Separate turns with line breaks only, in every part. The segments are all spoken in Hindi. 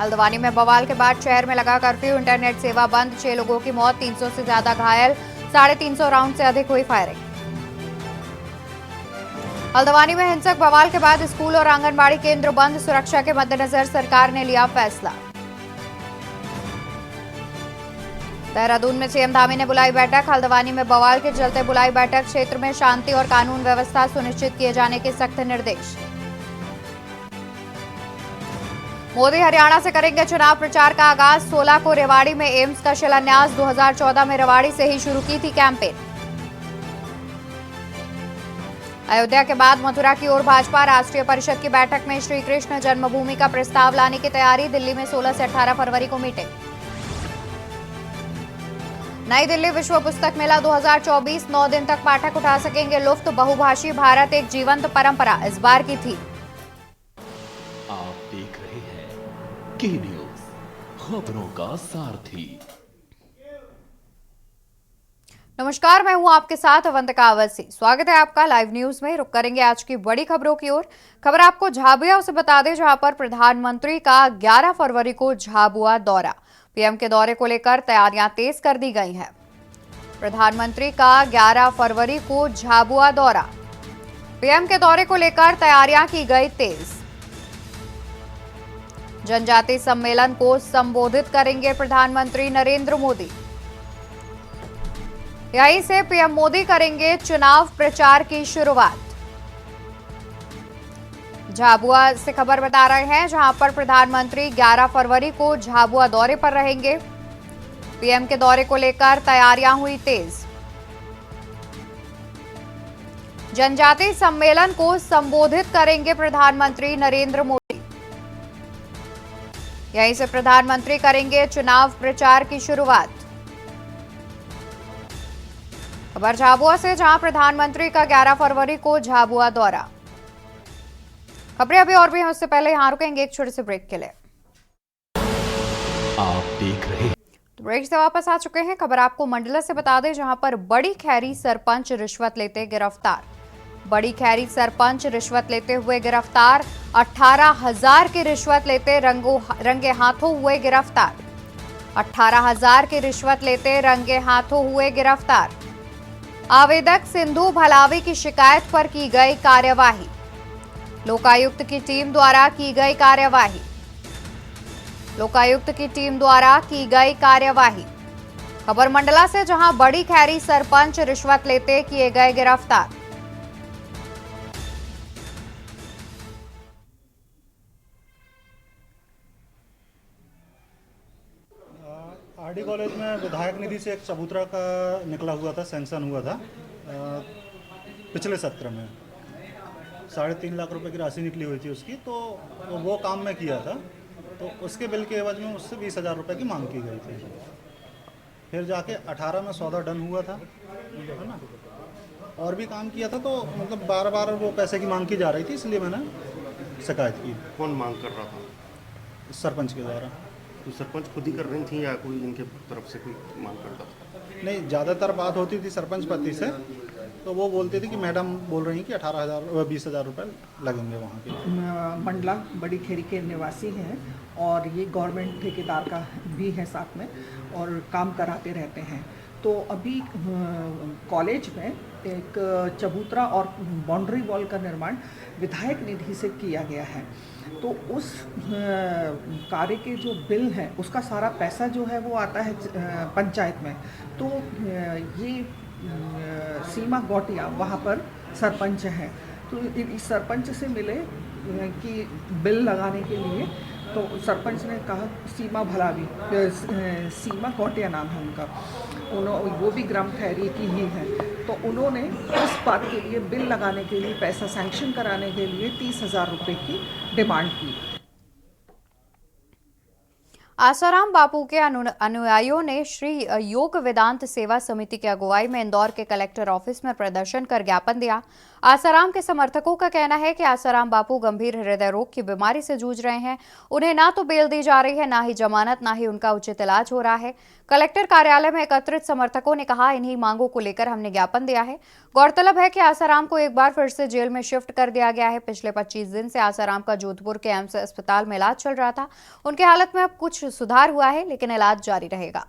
हल्द्वानी में बवाल के बाद शहर में लगा कर्फ्यू, इंटरनेट सेवा बंद, 6 लोगों की मौत, 300 से ज्यादा घायल, 350 राउंड से अधिक हुई फायरिंग। हल्द्वानी में हिंसक बवाल के बाद स्कूल और आंगनबाड़ी केंद्र बंद, सुरक्षा के मद्देनजर सरकार ने लिया फैसला। देहरादून में सीएम धामी ने बुलाई बैठक, हल्द्वानी में बवाल के चलते बुलाई बैठक, क्षेत्र में शांति और कानून व्यवस्था सुनिश्चित किए जाने के सख्त निर्देश। मोदी हरियाणा से करेंगे चुनाव प्रचार का आगाज, 16 को रेवाड़ी में एम्स का शिलान्यास, 2014 में रेवाड़ी से ही शुरू की थी कैंपेन। अयोध्या के बाद मथुरा की ओर भाजपा राष्ट्रीय परिषद की बैठक में श्री कृष्ण जन्मभूमि का प्रस्ताव लाने की तैयारी, दिल्ली में 16 से 18 फरवरी को मीटिंग। नई दिल्ली विश्व पुस्तक मेला 2024, 9 दिन तक पाठक उठा सकेंगे लुफ्त, बहुभाषी भारत एक जीवंत परंपरा इस बार की थी।
आप देख रहे हैं के न्यूज, खबरों का सारथी।
नमस्कार, मैं हूं आपके साथ अवंतिका अवस्थी। स्वागत है आपका लाइव न्यूज में। रुक करेंगे आज की बड़ी खबरों की ओर। खबर आपको झाबुआ से बता दें, जहां पर प्रधानमंत्री का 11 फरवरी को झाबुआ दौरा, पीएम के दौरे को लेकर तैयारियां तेज कर दी गई हैं। प्रधानमंत्री का 11 फरवरी को झाबुआ दौरा, पीएम के दौरे को लेकर तैयारियां की गई तेज। जनजातीय सम्मेलन को संबोधित करेंगे प्रधानमंत्री नरेंद्र मोदी। यहीं से पीएम मोदी करेंगे चुनाव प्रचार की शुरुआत। झाबुआ से खबर बता रहे हैं, जहां पर प्रधानमंत्री 11 फरवरी को झाबुआ दौरे पर रहेंगे। पीएम के दौरे को लेकर तैयारियां हुई तेज। जनजातीय सम्मेलन को संबोधित करेंगे प्रधानमंत्री नरेंद्र मोदी। यहीं से प्रधानमंत्री करेंगे चुनाव प्रचार की शुरुआत। खबर झाबुआ से, जहां प्रधानमंत्री का 11 फरवरी को झाबुआ दौरा। खबरें अभी और भी हैं, उससे पहले यहां रुकेंगे एक छोटे से ब्रेक के लिए।
आप देख रहे हैं
ब्रेक से वापस आ चुके हैं। खबर आपको मंडला से बता दें, जहां पर बड़ी खैरी सरपंच रिश्वत लेते गिरफ्तार। बड़ी खैरी सरपंच रिश्वत लेते हुए गिरफ्तार, 18,000 की रिश्वत लेते रंगे हाथों हुए गिरफ्तार। 18,000 की रिश्वत लेते रंगे हाथों हुए गिरफ्तार। आवेदक सिंधु भलावी की शिकायत पर की गई कार्यवाही। लोकायुक्त की टीम द्वारा की गई कार्यवाही। लोकायुक्त की टीम द्वारा की गई कार्यवाही। खबर मंडला से, जहां बड़ी खैरी सरपंच रिश्वत लेते किए गए गिरफ्तार।
आरडी कॉलेज में विधायक निधि से एक चबूतरा का निकला हुआ था, सैंक्शन हुआ था पिछले सत्र में। 3.5 लाख रुपए की राशि निकली हुई थी उसकी, तो वो काम में किया था, तो उसके बिल के एवज में उससे 20,000 रुपये की मांग की गई थी। फिर जाके 18 में सौदा डन हुआ था, है ना। और भी काम किया था, तो मतलब बार बार वो पैसे की मांग की जा रही थी, इसलिए मैंने शिकायत की।
कौन मांग कर रहा था?
सरपंच के द्वारा।
तो सरपंच खुद ही कर रही थी या कोई इनके तरफ से कोई मांग करता था?
नहीं, ज़्यादातर बात होती थी सरपंच पति से, तो वो बोलते थे कि मैडम बोल रही हैं कि 20,000 रुपये लगेंगे वहाँ के।
मंडला बड़ी खेरी के निवासी हैं और ये गवर्नमेंट ठेकेदार का भी है साथ में, और काम कराते रहते हैं। तो अभी कॉलेज में एक चबूतरा और बाउंड्री वॉल का निर्माण विधायक निधि से किया गया है। तो उस कार्य के जो बिल हैं, उसका सारा पैसा जो है वो आता है पंचायत में। तो ये सीमा गौटिया वहाँ पर सरपंच हैं, तो इस सरपंच से मिले कि बिल लगाने के लिए, तो सरपंच ने कहा सीमा भलावी, सीमा गौटिया नाम है उनका, वो भी ग्राम खैरी की ही है। तो उन्होंने उस बात के लिए बिल लगाने के लिए, पैसा सैंक्शन कराने के लिए 30,000 रुपये की डिमांड की।
आसाराम बापू के अनुयायियों ने श्री योग वेदांत सेवा समिति की अगुवाई में इंदौर के कलेक्टर ऑफिस में प्रदर्शन कर ज्ञापन दिया। आसाराम के समर्थकों का कहना है कि आसाराम बापू गंभीर हृदय रोग की बीमारी से जूझ रहे हैं। उन्हें ना तो बेल दी जा रही है, ना ही जमानत, ना ही उनका उचित इलाज हो रहा है। कलेक्टर कार्यालय में एकत्रित समर्थकों ने कहा, इन्हीं मांगों को लेकर हमने ज्ञापन दिया है। गौरतलब है कि आसाराम को एक बार फिर से जेल में शिफ्ट कर दिया गया है। पिछले 25 दिन से आसाराम का जोधपुर के एम्स अस्पताल में इलाज चल रहा था। उनकी हालत में अब कुछ सुधार हुआ है, लेकिन इलाज जारी रहेगा।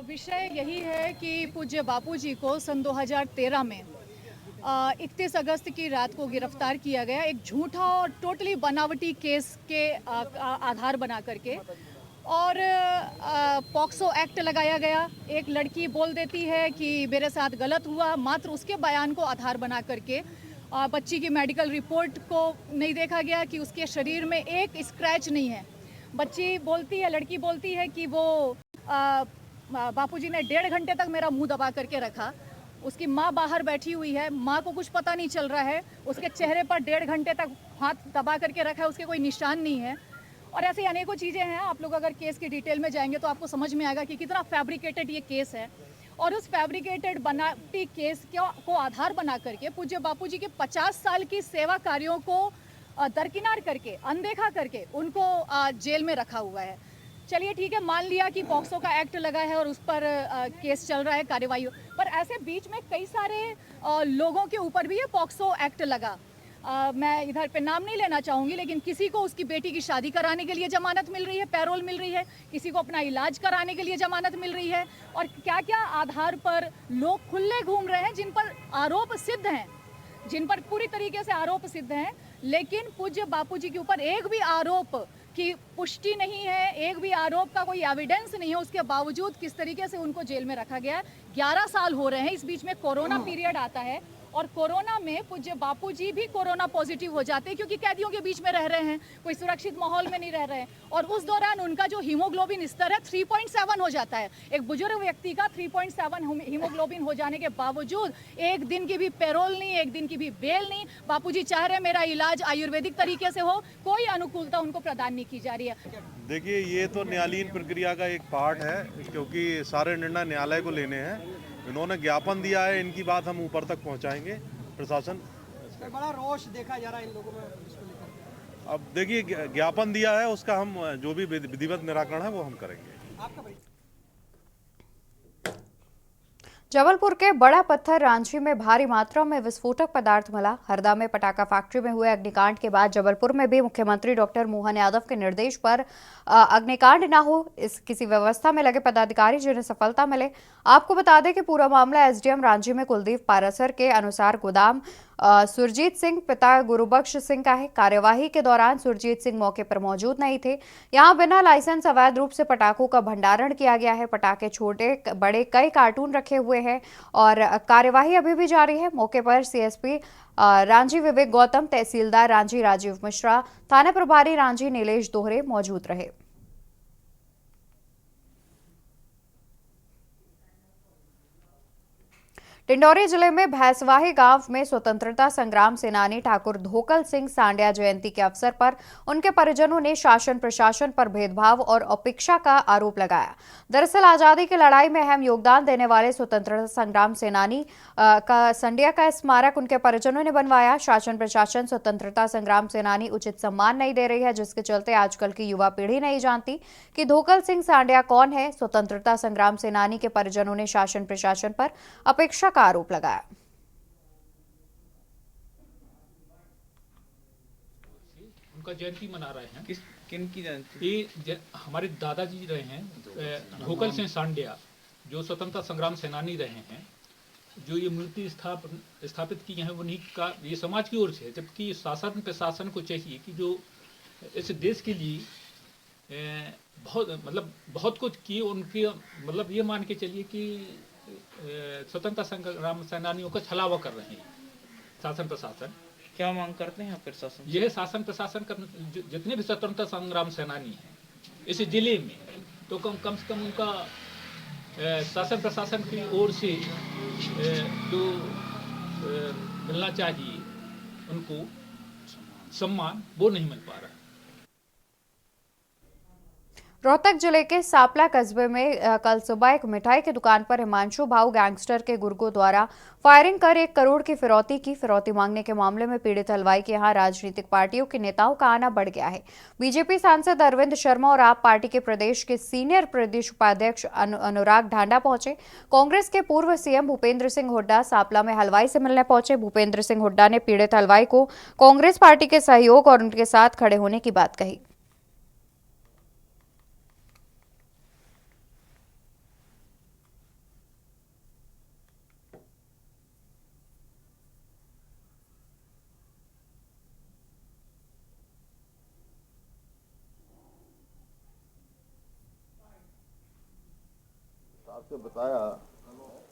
विषय यही है कि पूज्य बापूजी को सन 2013 में 31 अगस्त की रात को गिरफ्तार किया गया, एक झूठा और टोटली बनावटी केस के आधार बना करके, और पॉक्सो एक्ट लगाया गया। एक लड़की बोल देती है कि मेरे साथ गलत हुआ, मात्र उसके बयान को आधार बना करके बच्ची की मेडिकल रिपोर्ट को नहीं देखा गया कि उसके शरीर में एक स्क्रैच नहीं है। बच्ची बोलती है, लड़की बोलती है कि वो बापूजी ने 1.5 घंटे तक मेरा मुंह दबा करके रखा। उसकी माँ बाहर बैठी हुई है, माँ को कुछ पता नहीं चल रहा है, उसके चेहरे पर 1.5 घंटे तक हाथ दबा करके रखा है, उसके कोई निशान नहीं है। और ऐसी अनेकों चीज़ें हैं। आप लोग अगर केस की डिटेल में जाएंगे तो आपको समझ में आएगा कि कितना फैब्रिकेटेड ये केस है। और उस फैब्रिकेटेड बनावटी केस को आधार बना करके पूज्य बापूजी के 50 साल की सेवा कार्यों को दरकिनार करके, अनदेखा करके उनको जेल में रखा हुआ है। चलिए ठीक है, मान लिया कि पॉक्सो का एक्ट लगा है और उस पर केस चल रहा है, कार्यवाही, पर ऐसे बीच में कई सारे लोगों के ऊपर भी ये पॉक्सो एक्ट लगा। मैं इधर पे नाम नहीं लेना चाहूँगी, लेकिन किसी को उसकी बेटी की शादी कराने के लिए जमानत मिल रही है, पैरोल मिल रही है, किसी को अपना इलाज कराने के लिए जमानत मिल रही है, और क्या क्या आधार पर लोग खुले घूम रहे हैं जिन पर आरोप सिद्ध हैं, जिन पर पूरी तरीके से आरोप सिद्ध हैं, लेकिन पूज्य बापूजी के ऊपर एक भी आरोप की पुष्टि नहीं है, एक भी आरोप का कोई एविडेंस नहीं है। उसके बावजूद किस तरीके से उनको जेल में रखा गया है। 11 साल हो रहे हैं, इस बीच में कोरोना पीरियड आता है, और कोरोना में पूज्य बापूजी भी कोरोना पॉजिटिव हो जाते हैं, क्योंकि कैदियों के बीच में रह रहे हैं, कोई सुरक्षित माहौल में नहीं रह रहे हैं, और उस दौरान उनका जो हीमोग्लोबिन स्तर है 3.7 हो जाता है। एक बुजुर्ग व्यक्ति का 3.7 हीमोग्लोबिन हो जाने के बावजूद एक दिन की भी पैरोल नहीं, एक दिन की भी बेल नहीं। बापूजी चाह रहे मेरा इलाज आयुर्वेदिक तरीके से हो, कोई अनुकूलता उनको प्रदान नहीं की जा रही है।
देखिए, ये तो न्यायालयीन प्रक्रिया का एक पार्ट है, क्योंकि सारे निर्णय न्यायालय को लेने हैं। इन्होंने ज्ञापन दिया है, इनकी बात हम ऊपर तक पहुंचाएंगे। प्रशासन
बड़ा रोष देखा जा रहा है इन लोगों में इसको लेकर।
अब देखिए, ज्ञापन दिया है, उसका हम जो भी विधिवत निराकरण है वो हम करेंगे।
आपका
जबलपुर के बड़ा पत्थर रांची में भारी मात्रा में विस्फोटक पदार्थ मिला। हरदा में पटाखा फैक्ट्री में हुए अग्निकांड के बाद जबलपुर में भी मुख्यमंत्री डॉक्टर मोहन यादव के निर्देश पर अग्निकांड न हो, इस किसी व्यवस्था में लगे पदाधिकारी जिन्हें सफलता मिले। आपको बता दें कि पूरा मामला एसडीएम रांची में कुलदीप पारासर के अनुसार गोदाम सुरजीत सिंह पिता गुरुबख्श सिंह का है। कार्यवाही के दौरान सुरजीत सिंह मौके पर मौजूद नहीं थे। यहां बिना लाइसेंस अवैध रूप से पटाखों का भंडारण किया गया है। पटाखे छोटे बड़े कई कार्टून रखे हुए हैं और कार्यवाही अभी भी जारी है। मौके पर सीएसपी रांची विवेक गौतम, तहसीलदार रांची राजीव मिश्रा, थाना प्रभारी रांची नीलेश दोहरे मौजूद रहे। डिंडौरी जिले में भैंसवाही गांव में स्वतंत्रता संग्राम सेनानी ठाकुर धोकल सिंह सांडिया जयंती के अवसर पर उनके परिजनों ने शासन प्रशासन पर भेदभाव और उपेक्षा का आरोप लगाया। दरअसल आजादी की लड़ाई में अहम योगदान देने वाले स्वतंत्रता संग्राम सेनानी का सांडिया का स्मारक उनके परिजनों ने बनवाया। शासन प्रशासन स्वतंत्रता संग्राम सेनानी उचित सम्मान नहीं दे रही है, जिसके चलते आजकल की युवा पीढ़ी नहीं जानती कि धोकल सिंह सांडिया कौन है। स्वतंत्रता संग्राम सेनानी के परिजनों ने शासन प्रशासन पर अपेक्षा का आरोप लगाया।
उनका जयंती मना रहे हैं।
किन की जयंती?
ये हमारे दादाजी रहे हैं धोकल सिंह सांडिया, जो स्वतंत्रता संग्राम सेनानी रहे हैं, जो ये मूर्ति स्थापित किए हैं उन्हीं का, ये समाज की ओर से है। जबकि शासन प्रशासन को चाहिए कि जो इस देश के लिए बहुत कुछ किए, उनकी मतलब ये मान के चलिए कि स्वतंत्रता संग्राम सेनानियों का छलावा कर रहे हैं शासन प्रशासन।
क्या मांग करते हैं प्रशासन?
यह शासन प्रशासन का जितने भी स्वतंत्रता संग्राम सेनानी हैं इस जिले में, तो कम से कम उनका शासन प्रशासन की ओर से जो मिलना चाहिए उनको सम्मान वो नहीं मिल पा रहा है।
रोहतक जिले के सापला कस्बे में कल सुबह एक मिठाई की दुकान पर हिमांशु भाऊ गैंगस्टर के गुर्गों द्वारा फायरिंग कर 1 करोड़ की फिरौती मांगने के मामले में पीड़ित हलवाई के यहां राजनीतिक पार्टियों के नेताओं का आना बढ़ गया है। बीजेपी सांसद अरविंद शर्मा और आप पार्टी के प्रदेश के सीनियर प्रदेश उपाध्यक्ष अनुराग ढांडा पहुंचे। कांग्रेस के पूर्व सीएम भूपेंद्र सिंह हुड्डा सापला में हलवाई से मिलने पहुंचे। भूपेंद्र सिंह हुड्डा ने पीड़ित हलवाई को कांग्रेस पार्टी के सहयोग और उनके साथ खड़े होने की बात कही।
आपसे बताया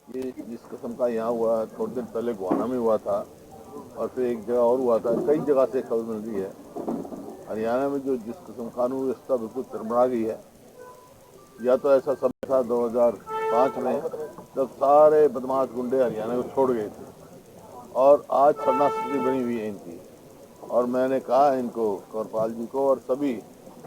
कि जिस किस्म का यहाँ हुआ, थोड़े दिन पहले गुहाना में हुआ था और फिर एक जगह और हुआ था। कई जगह से खबर मिल रही है हरियाणा में जो जिस किस्म कानून व्यवस्था बिल्कुल तिरमरा गई है। या तो ऐसा समय था 2005 में जब सारे बदमाश गुंडे हरियाणा को छोड़ गए थे और आज सरना स्थिति बनी हुई है इनकी। और मैंने कहा इनको, कौरपाल जी को और सभी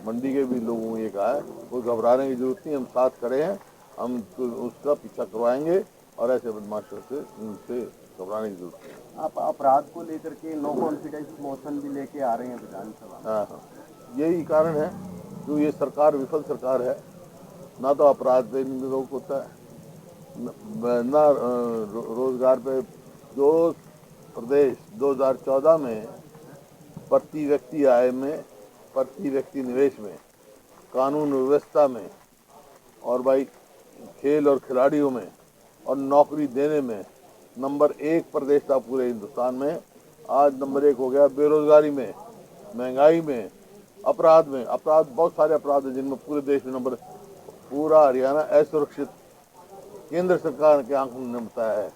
मंडी के भी लोगों को ये कहा है, कोई घबराने की जरूरत नहीं, हम साथ खड़े हैं, हम उसका पीछा करवाएंगे और ऐसे बदमाशों से उनसे घबराने की जरूरत है।
आप अपराध को लेकर के नो कॉन्फिडेंस मोशन भी लेके आ रहे हैं विधानसभा।
हाँ, यही कारण है जो ये सरकार विफल सरकार है। ना तो अपराध पे रोक होता है, ना रोजगार पे। जो प्रदेश 2014 में प्रति व्यक्ति आय में, प्रति व्यक्ति निवेश में, कानून व्यवस्था में और भाई खेल और खिलाड़ियों में और नौकरी देने में नंबर 1 प्रदेश था पूरे हिंदुस्तान में, आज नंबर 1 हो गया। बेरोजगारी में, महंगाई में, अपराध में, अपराध बहुत सारे अपराध हैं जिनमें पूरे देश में नंबर, पूरा हरियाणा असुरक्षित केंद्र सरकार के आंकड़ों ने बताया है।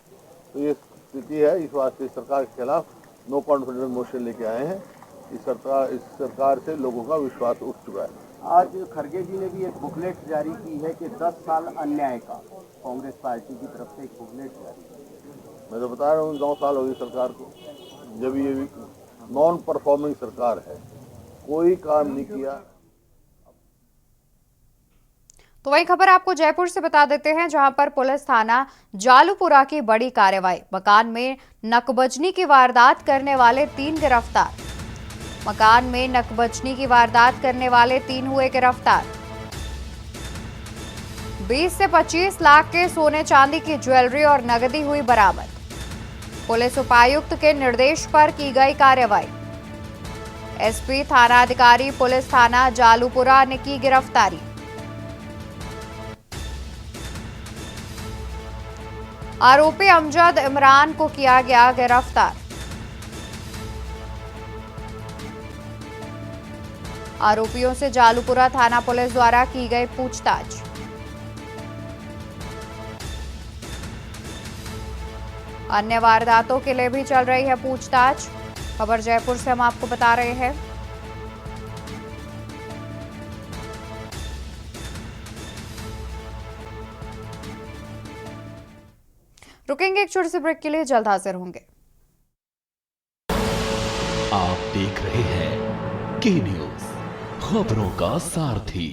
तो ये स्थिति है, इस वास्ते सरकार के खिलाफ नो कॉन्फिडेंस मोशन लेके आए हैं। इस सरकार से लोगों का विश्वास उठ चुका है।
आज खड़गे जी ने भी एक बुकलेट जारी की है कि 10 साल अन्याय का, कांग्रेस पार्टी की तरफ से एक बुकलेट जारी की।
मैं तो बता रहा हूँ 9 साल हो गए सरकार को, जब ये नॉन परफॉर्मिंग सरकार है, कोई काम नहीं किया।
तो वही खबर आपको जयपुर से बता देते हैं, जहां पर पुलिस थाना जालूपुरा की बड़ी कार्रवाई। मकान में नकबजनी की वारदात करने वाले 3 गिरफ्तार। मकान में नकबजनी की वारदात करने वाले 3 हुए गिरफ्तार। 20 से 25 लाख के सोने चांदी की ज्वेलरी और नकदी हुई बरामद। पुलिस उपायुक्त के निर्देश पर की गई कार्रवाई। एसपी थाना अधिकारी पुलिस थाना जालूपुरा ने की गिरफ्तारी। आरोपी अमजद इमरान को किया गया गिरफ्तार। आरोपियों से जालूपुरा थाना पुलिस द्वारा की गई पूछताछ। अन्य वारदातों के लिए भी चल रही है पूछताछ। खबर जयपुर से हम आपको बता रहे हैं। रुकेंगे एक छोटे से ब्रेक के लिए, जल्द हाजिर होंगे।
आप देख रहे हैं के न्यूज, खबरों का सारथी।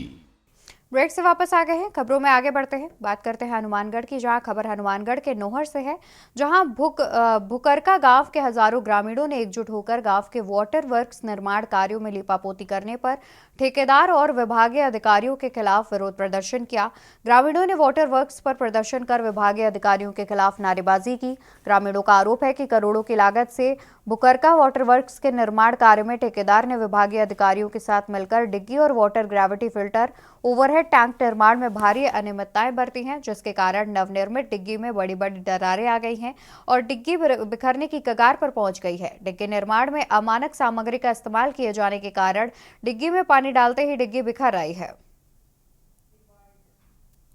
ब्रेक से वापस आ गए हैं। खबरों में आगे बढ़ते हैं, बात करते हैं हनुमानगढ़ की, जहां खबर हनुमानगढ़ के नोहर से है, जहां भुकरका गांव के हजारों ग्रामीणों ने एकजुट होकर गांव के वाटर वर्क्स निर्माण कार्यों में लीपापोती करने पर ठेकेदार और विभागीय अधिकारियों के खिलाफ विरोध प्रदर्शन किया। ग्रामीणों ने वाटर वर्क्स पर प्रदर्शन कर विभागीय अधिकारियों के खिलाफ नारेबाजी की। ग्रामीणों का आरोप है कि करोड़ों की लागत से भुकरका वाटर वर्क्स के निर्माण कार्य में ठेकेदार ने विभागीय अधिकारियों के साथ मिलकर डिग्गी और water gravity filter, overhead tank निर्माण में भारी अनियमितताएं बरती हैं, जिसके कारण नवनिर्मित डिग्गी में बड़ी बड़ी दरारें आ गई हैं और डिग्गी बिखरने की कगार पर पहुंच गई है। डिग्गी निर्माण में अमानक सामग्री का इस्तेमाल किए जाने के कारण डिग्गी में पानी डालते ही डिग्गी बिखर रही है।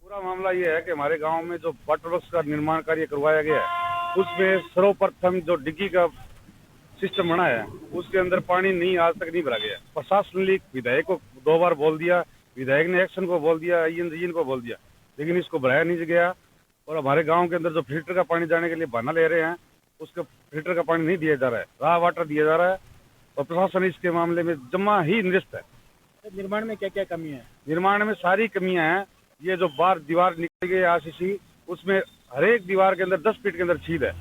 पूरा मामला ये है कि हमारे गांव में जो वाटर वर्क्स का निर्माण कार्य करवाया गया है, उसमें सर्वप्रथम जो डिग्गी का सिस्टम बना है उसके अंदर पानी नहीं, आज तक नहीं भरा गया। प्रशासन ने विधायक को 2 बार बोल दिया, विधायक ने एक्शन को बोल दिया, इन को बोल दिया, लेकिन इसको भराया नहीं गया। और हमारे गांव के अंदर जो फिल्टर का पानी जाने के लिए बहाना ले रहे हैं, उसके फिल्टर का पानी नहीं दिया जा रहा है, रॉ वाटर दिया जा रहा है। और प्रशासन इसके मामले में जमा ही निरस्त है।
निर्माण में क्या क्या कमी है?
निर्माण में सारी कमियां हैं। ये जो बाहर दीवार निकल गई आरसीसी, उसमें हर एक दीवार के अंदर 10 फीट के अंदर छीद है,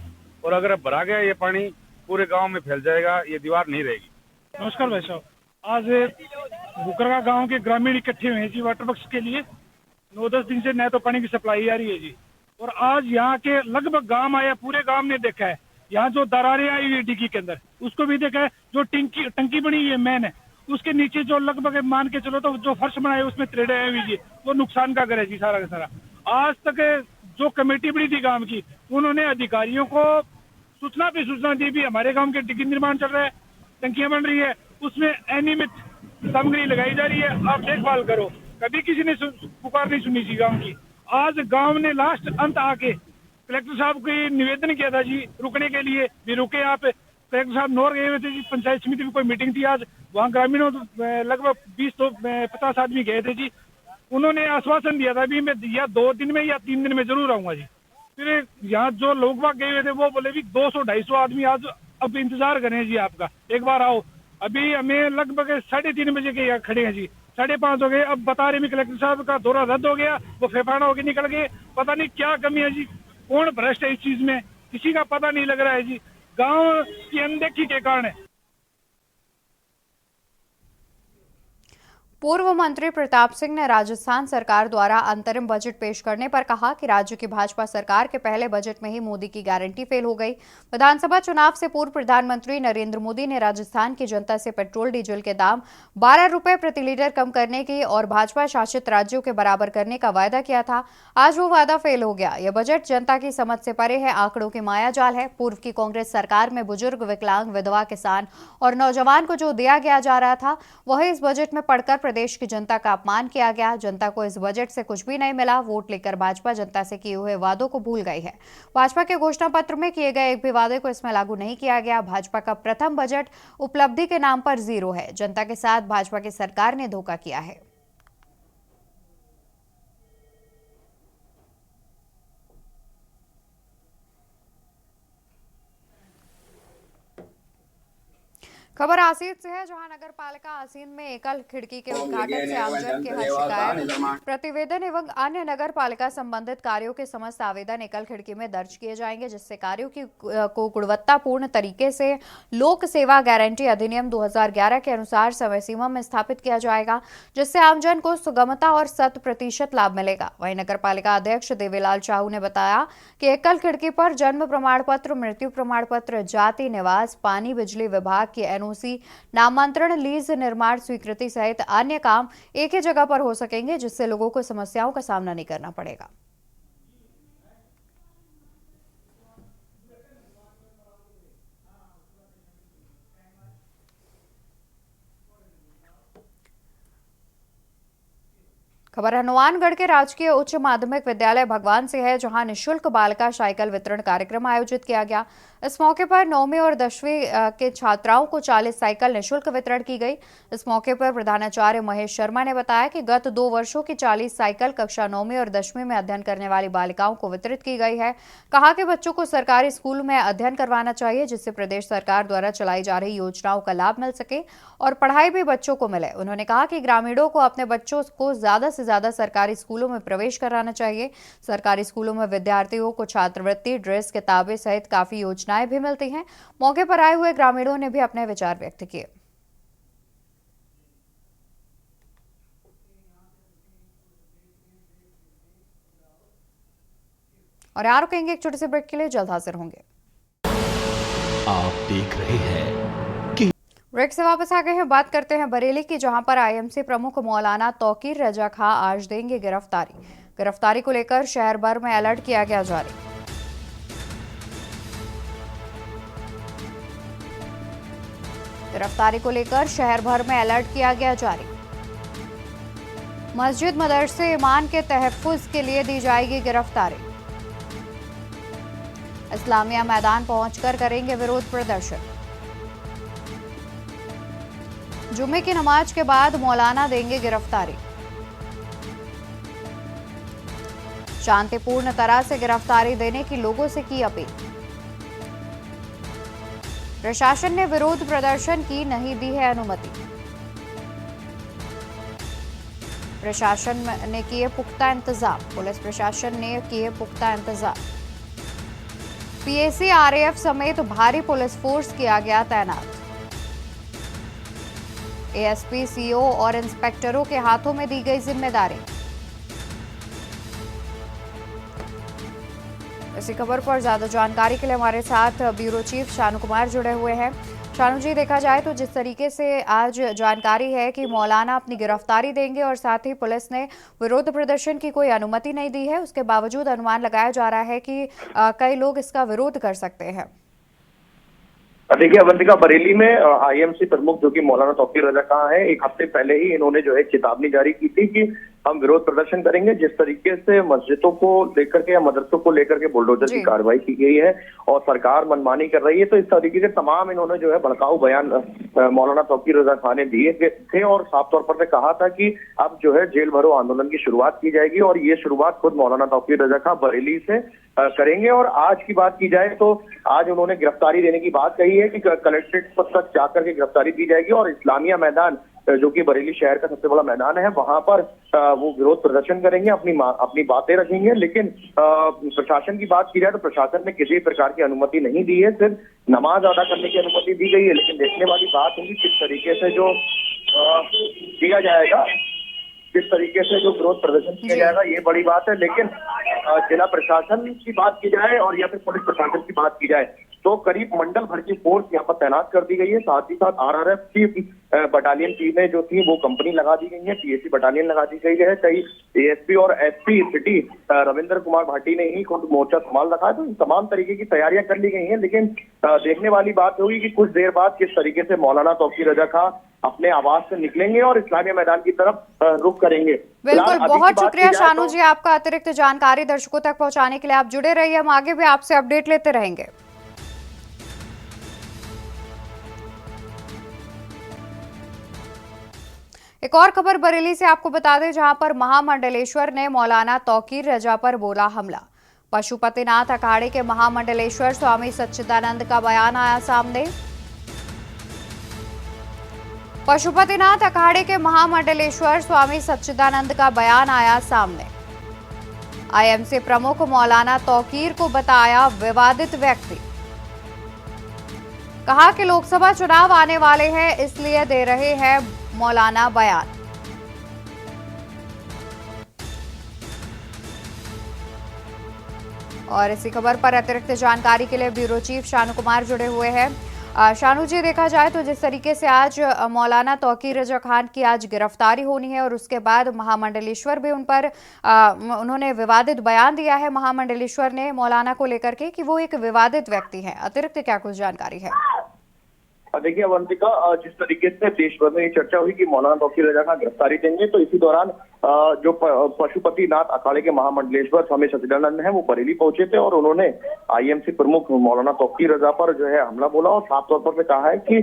और अगर भरा गया ये पानी पूरे गांव में फैल जाएगा, ये दीवार नहीं रहेगी।
नमस्कार भाई साहब, आज बुकरगा गांव के ग्रामीण इकट्ठे हुए हैं जी वाटर वर्क्स के लिए। 9-10 दिन से न तो पानी की सप्लाई आ रही है जी, और आज यहाँ के लगभग गांव आया, पूरे गांव ने देखा है। यहाँ जो दरारें आई हुई डिग्गी के अंदर, उसको भी देखा है। जो टंकी बनी हुई है मेन है, उसके नीचे जो लगभग मान के चलो तो जो फर्श बनाए उसमें त्रेड़े आई हुई जी, वो नुकसान का करे जी सारा का सारा। आज तक जो कमेटी बनी थी गांव की, उन्होंने अधिकारियों को सूचना दी भी हमारे गांव के डिग्गी निर्माण चल रहा है, टंकियां बन रही है, उसमें अनियमित सामग्री लगाई जा रही है, आप देखभाल करो। कभी किसी ने पुकार नहीं सुनी थी गांव की। आज गांव ने लास्ट अंत आके कलेक्टर साहब को निवेदन किया था जी रुकने के लिए, भी रुके आप। कलेक्टर साहब नौर गए हुए थे जी, पंचायत समिति में कोई मीटिंग थी आज, वहाँ ग्रामीणों लगभग 20-50 आदमी गए थे जी। उन्होंने आश्वासन दिया था भी मैं या 2 दिन में या 3 दिन में जरूर आऊंगा जी। फिर यहाँ जो लोग बाग गए हुए थे वो बोले भी 200-250 आदमी आज अब इंतजार करें जी आपका, एक बार आओ। अभी हमें लगभग 3:30 बजे के यहाँ खड़े हैं जी, 5:30 हो गए। अब बता रहे कलेक्टर साहब का दौरा रद्द हो गया, वो फेफाना होकर निकल गए। पता नहीं क्या कमी है जी, कौन भ्रष्ट है इस चीज में, किसी का पता नहीं लग रहा है जी। गांव की अनदेखी के कारण है।
पूर्व मंत्री प्रताप सिंह ने राजस्थान सरकार द्वारा अंतरिम बजट पेश करने पर कहा कि राज्य की भाजपा सरकार के पहले बजट में ही मोदी की गारंटी फेल हो गई। विधानसभा चुनाव से पूर्व प्रधानमंत्री नरेंद्र मोदी ने राजस्थान की जनता से पेट्रोल डीजल के दाम 12 रुपए प्रति लीटर कम करने की और भाजपा शासित राज्यों के बराबर करने का वायदा किया था। आज वो वादा फेल हो गया। यह बजट जनता की समझ से परे है, आंकड़ों की मायाजाल है। पूर्व की कांग्रेस सरकार में बुजुर्ग, विकलांग, विधवा, किसान और नौजवान को जो दिया गया जा रहा था वही इस बजट में पढ़कर प्रदेश की जनता का अपमान किया गया। जनता को इस बजट से कुछ भी नहीं मिला। वोट लेकर भाजपा जनता से किए हुए वादों को भूल गई है। भाजपा के घोषणा पत्र में किए गए एक भी वादे को इसमें लागू नहीं किया गया। भाजपा का प्रथम बजट उपलब्धि के नाम पर 0 है। जनता के साथ भाजपा की सरकार ने धोखा किया है। खबर आसीन से है, जहां नगर पालिका आसीन में एकल खिड़की के उद्घाटन से आमजन के हर शिकायत, प्रतिवेदन एवं अन्य नगर पालिका संबंधित कार्यों के समस्त आवेदन एकल खिड़की में दर्ज किए जाएंगे, जिससे कार्यों को गुणवत्तापूर्ण तरीके से लोक सेवा गारंटी अधिनियम 2011 के अनुसार समय सीमा में स्थापित किया जाएगा, जिससे आमजन को सुगमता और 100% लाभ मिलेगा। वहीं नगर पालिका अध्यक्ष देवीलाल चाहू ने बताया कि एकल खिड़की पर जन्म प्रमाण पत्र, मृत्यु प्रमाण पत्र, जाति, निवास, पानी, बिजली विभाग की एनओसी, नामांतरण, लीज, निर्माण स्वीकृति सहित अन्य काम एक ही जगह पर हो सकेंगे, जिससे लोगों को समस्याओं का सामना नहीं करना पड़ेगा। खबर हनुमानगढ़ के राजकीय उच्च माध्यमिक विद्यालय भगवान से है, जहां निःशुल्क बालिका साइकिल वितरण कार्यक्रम आयोजित किया गया। इस मौके पर 9वीं और 10वीं के छात्राओं को 40 साइकिल निःशुल्क वितरण की गई। इस मौके पर प्रधानाचार्य महेश शर्मा ने बताया कि गत 2 वर्षों की 40 साइकिल कक्षा 9वीं और 10वीं में अध्ययन करने वाली बालिकाओं को वितरित की गई है। कहा कि बच्चों को सरकारी स्कूल में अध्ययन करवाना चाहिए, जिससे प्रदेश सरकार द्वारा चलाई जा रही योजनाओं का लाभ मिल सके और पढ़ाई भी बच्चों को मिले। उन्होंने कहा कि ग्रामीणों को अपने बच्चों को ज्यादा से ज्यादा सरकारी स्कूलों में प्रवेश कराना चाहिए। सरकारी स्कूलों में विद्यार्थियों को छात्रवृत्ति, ड्रेस, किताबें सहित काफी योजनाएं भी मिलती हैं। मौके पर आए हुए ग्रामीणों ने भी अपने विचार व्यक्त किए। और यहाँ रुकेंगे एक छोटे से ब्रेक के लिए, जल्द हाजिर होंगे।
आप देख रहे हैं
ब्रेक से वापस आ गए हैं। बात करते हैं बरेली की, जहां पर आईएमसी प्रमुख मौलाना तौकीर रजा खां आज देंगे गिरफ्तारी। गिरफ्तारी को लेकर शहर भर में अलर्ट किया गया जारी। गिरफ्तारी को लेकर शहर भर में अलर्ट किया गया जारी। मस्जिद, मदरसे, ईमान के तहफ्फुज के लिए दी जाएगी गिरफ्तारी। इस्लामिया मैदान पहुंचकर करेंगे विरोध प्रदर्शन। जुम्मे की नमाज के बाद मौलाना देंगे गिरफ्तारी। शांतिपूर्ण तरह से गिरफ्तारी देने की लोगों से की अपील। प्रशासन ने विरोध प्रदर्शन की नहीं दी है अनुमति। प्रशासन ने किए पुख्ता इंतजाम। पुलिस प्रशासन ने किए पुख्ता इंतजाम। पीएसी, आरएएफ समेत भारी पुलिस फोर्स किया गया तैनात। एएसपी, सीओ और इंस्पेक्टरों के हाथों में दी गई जिम्मेदारी। इसी खबर पर ज्यादा जानकारी के लिए हमारे साथ ब्यूरो चीफ शानू कुमार जुड़े हुए हैं। शानू जी, देखा जाए तो जिस तरीके से आज जानकारी है कि मौलाना अपनी गिरफ्तारी देंगे और साथ ही पुलिस ने विरोध प्रदर्शन की कोई अनुमति नहीं दी है, उसके बावजूद अनुमान लगाया जा रहा है कि कई लोग इसका विरोध कर सकते हैं।
देखिए अवंतिका, बरेली में आईएमसी प्रमुख जो कि मौलाना तौकीर रजा खां है, एक हफ्ते पहले ही इन्होंने जो है चेतावनी जारी की थी कि हम विरोध प्रदर्शन करेंगे। जिस तरीके से मस्जिदों को लेकर के या मदरसों को लेकर के बुलडोजर की कार्रवाई की गई है और सरकार मनमानी कर रही है, तो इस तरीके के तमाम इन्होंने जो है भड़काऊ बयान मौलाना तौकीर रजा खां ने दिए थे और साफ तौर पर कहा था कि अब जो है जेल भरो आंदोलन की शुरुआत की जाएगी और ये शुरुआत खुद मौलाना तौकीर रजा खां बरेली से करेंगे। और आज की बात की जाए तो आज उन्होंने गिरफ्तारी देने की बात कही है कि कलेक्ट्रेट तक जाकर के गिरफ्तारी दी जाएगी और इस्लामिया मैदान जो कि बरेली शहर का सबसे बड़ा मैदान है, वहां पर वो विरोध प्रदर्शन करेंगे, अपनी बातें रखेंगे। लेकिन प्रशासन की बात की जाए तो प्रशासन ने किसी प्रकार की अनुमति नहीं दी है, सिर्फ नमाज अदा करने की अनुमति दी गई है। लेकिन देखने वाली बात होगी किस तरीके से जो किया जाएगा, किस तरीके से जो विरोध प्रदर्शन किया जाएगा, ये बड़ी बात है। लेकिन जिला प्रशासन की बात की जाए और या फिर पुलिस प्रशासन की बात की जाए तो करीब मंडल भर की फोर्स यहाँ पर तैनात कर दी गई है। साथ ही साथ आरआरएफ की बटालियन टीमें जो थी वो कंपनी लगा दी गई है, पीएसी बटालियन लगा दी गई है। कई एएसपी और एसपी सिटी रविंद्र कुमार भाटी ने ही खुद मोर्चा संभाल रखा है। तो इन तमाम तरीके की तैयारियां कर ली गई हैं। लेकिन देखने वाली बात होगी कि कुछ देर बाद किस तरीके से मौलाना तौकीर रजा खां अपने आवास से निकलेंगे और इस्लामिया मैदान की तरफ रुख करेंगे।
बिल्कुल, बहुत शुक्रिया शानू जी आपका अतिरिक्त जानकारी दर्शकों तक पहुंचाने के लिए। आप जुड़े रहिए, हम आगे भी आपसे अपडेट लेते रहेंगे। एक और खबर बरेली से आपको बता दें, जहां पर महामंडलेश्वर ने मौलाना तौकीर रजा पर बोला हमला। पशुपतिनाथ अखाड़े के महामंडलेश्वर स्वामी सच्चिदानंद का बयान आया सामने। पशुपतिनाथ अखाड़े के महामंडलेश्वर स्वामी सच्चिदानंद का बयान आया सामने। आईएमसी प्रमुख मौलाना तौकीर को बताया विवादित व्यक्ति। कहा कि लोकसभा चुनाव आने वाले हैं, इसलिए दे रहे हैं मौलाना बयान। और इसी खबर पर अतिरिक्त जानकारी के लिए ब्यूरो चीफ शानू कुमार जुड़े हुए हैं। शानू जी, देखा जाए तो जिस तरीके से आज मौलाना तौकीर रजा खान की आज गिरफ्तारी होनी है और उसके बाद महामंडलेश्वर भी उन पर उन्होंने विवादित बयान दिया है महामंडलेश्वर ने मौलाना को लेकर के कि वो एक विवादित व्यक्ति है। अतिरिक्त क्या कुछ जानकारी है?
देखिए अवंतिका, जिस तरीके से देश भर में ये चर्चा हुई कि मौलाना तौकीर रजा खां गिरफ्तारी देंगे, तो इसी दौरान जो पशुपतिनाथ अखाड़े के महामंडलेश्वर स्वामी सच्चिदानंद है वो बरेली पहुंचे थे और उन्होंने आईएमसी प्रमुख मौलाना तौकीर रजा पर जो है हमला बोला और साफ तौर पर कहा है कि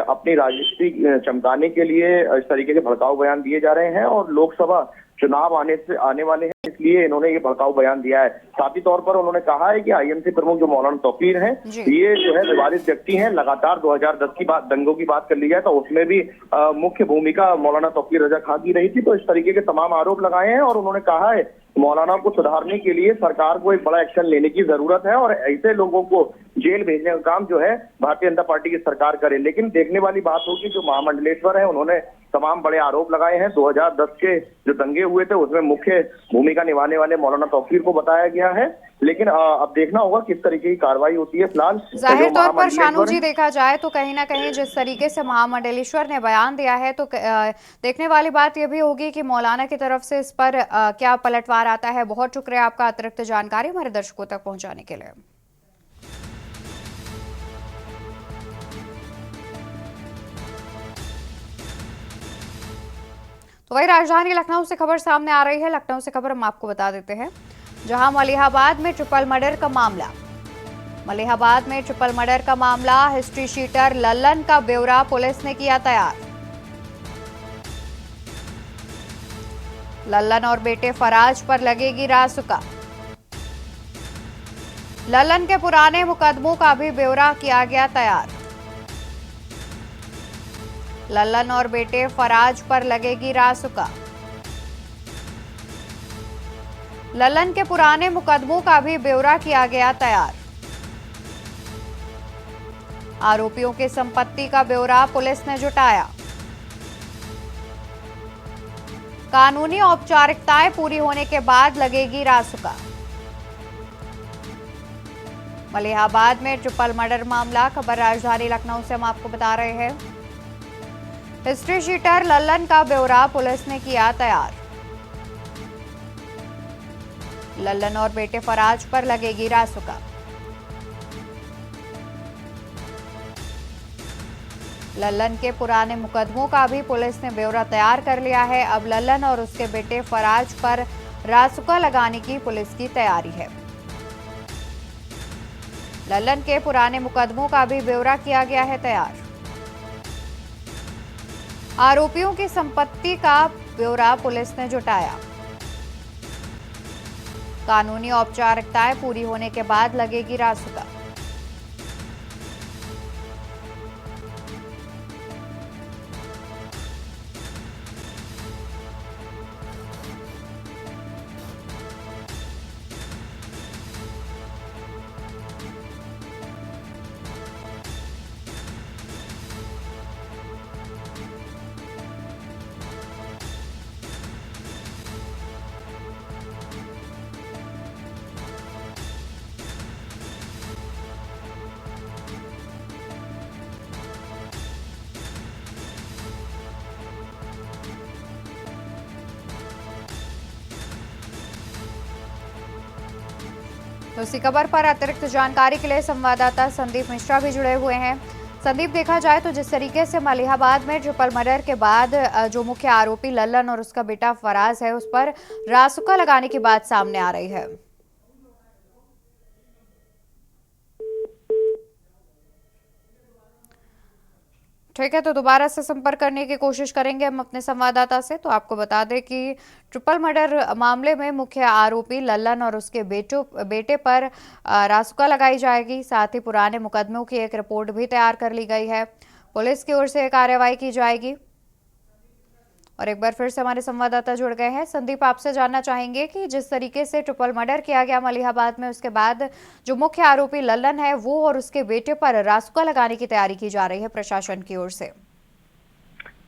अपनी राजनीति चमकाने के लिए इस तरीके के भड़काऊ बयान दिए जा रहे हैं और लोकसभा चुनाव आने वाले हैं, इसलिए इन्होंने ये भड़काऊ बयान दिया है। साथ ही तौर पर उन्होंने कहा है कि आईएमसी प्रमुख जो मौलाना तौकीर हैं, ये जो है विवादित व्यक्ति हैं। लगातार 2010 की बात, दंगों की बात कर ली जाए तो उसमें भी मुख्य भूमिका मौलाना तौकीर रजा खां की रही थी। तो इस तरीके के तमाम आरोप लगाए हैं और उन्होंने कहा है मौलाना को सुधारने के लिए सरकार को एक बड़ा एक्शन लेने की जरूरत है और ऐसे लोगों को जेल भेजने का काम जो है भारतीय जनता पार्टी की सरकार करे। लेकिन देखने वाली बात होगी, जो महामंडलेश्वर है उन्होंने तमाम बड़े आरोप लगाए हैं। 2010 के जो दंगे हुए थे उसमें मुख्य भूमिका निभाने वाले मौलाना तौकीर को बताया गया है। लेकिन अब देखना होगा किस तरीके की कार्रवाई होती है। फिलहाल
जाहिर तौर पर शानू जी, देखा जाए तो कहीं ना कहीं जिस तरीके से महामंडलेश्वर ने बयान दिया है तो देखने वाली बात यह भी होगी कि मौलाना की तरफ से इस पर क्या पलटवार आता है। बहुत शुक्रिया आपका अतिरिक्त जानकारी हमारे दर्शकों तक पहुंचाने के लिए। तो वही राजधानी लखनऊ से खबर सामने आ रही है। लखनऊ से खबर हम आपको बता देते हैं, जहां मलिहाबाद में ट्रिपल मर्डर का मामला। मलिहाबाद में ट्रिपल मर्डर का मामला, हिस्ट्री शीटर लल्लन का ब्यौरा पुलिस ने किया तैयार। लल्लन और बेटे फराज पर लगेगी रासुका। लल्लन के पुराने मुकदमों का भी ब्यौरा किया गया तैयार। लल्लन और बेटे फराज पर लगेगी रासुका। लल्लन के पुराने मुकदमों का भी ब्यौरा किया गया तैयार। आरोपियों की संपत्ति का ब्यौरा पुलिस ने जुटाया। कानूनी औपचारिकताएं पूरी होने के बाद लगेगी रासुका। मलिहाबाद में ट्रिपल मर्डर मामला, खबर राजधानी लखनऊ से हम आपको बता रहे हैं। हिस्ट्री शीटर लल्लन का ब्यौरा पुलिस ने किया तैयार। लल्लन और बेटे फराज पर लगेगी रासुका। लल्लन के पुराने मुकदमों का भी पुलिस ने ब्यौरा तैयार कर लिया है। अब लल्लन और उसके बेटे फराज पर रासुका लगाने की पुलिस की तैयारी है। लल्लन के पुराने मुकदमों का भी ब्यौरा किया गया है तैयार। आरोपियों की संपत्ति का ब्यौरा पुलिस ने जुटाया। कानूनी औपचारिकताएं पूरी होने के बाद लगेगी रासुका। तो इसी खबर पर अतिरिक्त जानकारी के लिए संवाददाता संदीप मिश्रा भी जुड़े हुए हैं। संदीप, देखा जाए तो जिस तरीके से मलिहाबाद में ट्रिपल मर्डर के बाद जो मुख्य आरोपी लल्लन और उसका बेटा फराज है, उस पर रासुका लगाने की बात सामने आ रही है। ठीक है, तो दोबारा से संपर्क करने की कोशिश करेंगे हम अपने संवाददाता से। तो आपको बता दें कि ट्रिपल मर्डर मामले में मुख्य आरोपी लल्लन और उसके बेटे पर रासुका लगाई जाएगी। साथ ही पुराने मुकदमों की एक रिपोर्ट भी तैयार कर ली गई है। पुलिस की ओर से कार्रवाई की जाएगी। और एक बार फिर से हमारे संवाददाता जुड़ गए हैं। संदीप, आपसे जानना चाहेंगे कि जिस तरीके से ट्रिपल मर्डर किया गया मलिहाबाद में, उसके बाद जो मुख्य आरोपी लल्लन है वो और उसके बेटे पर रासुका लगाने की तैयारी की जा रही है प्रशासन की ओर से।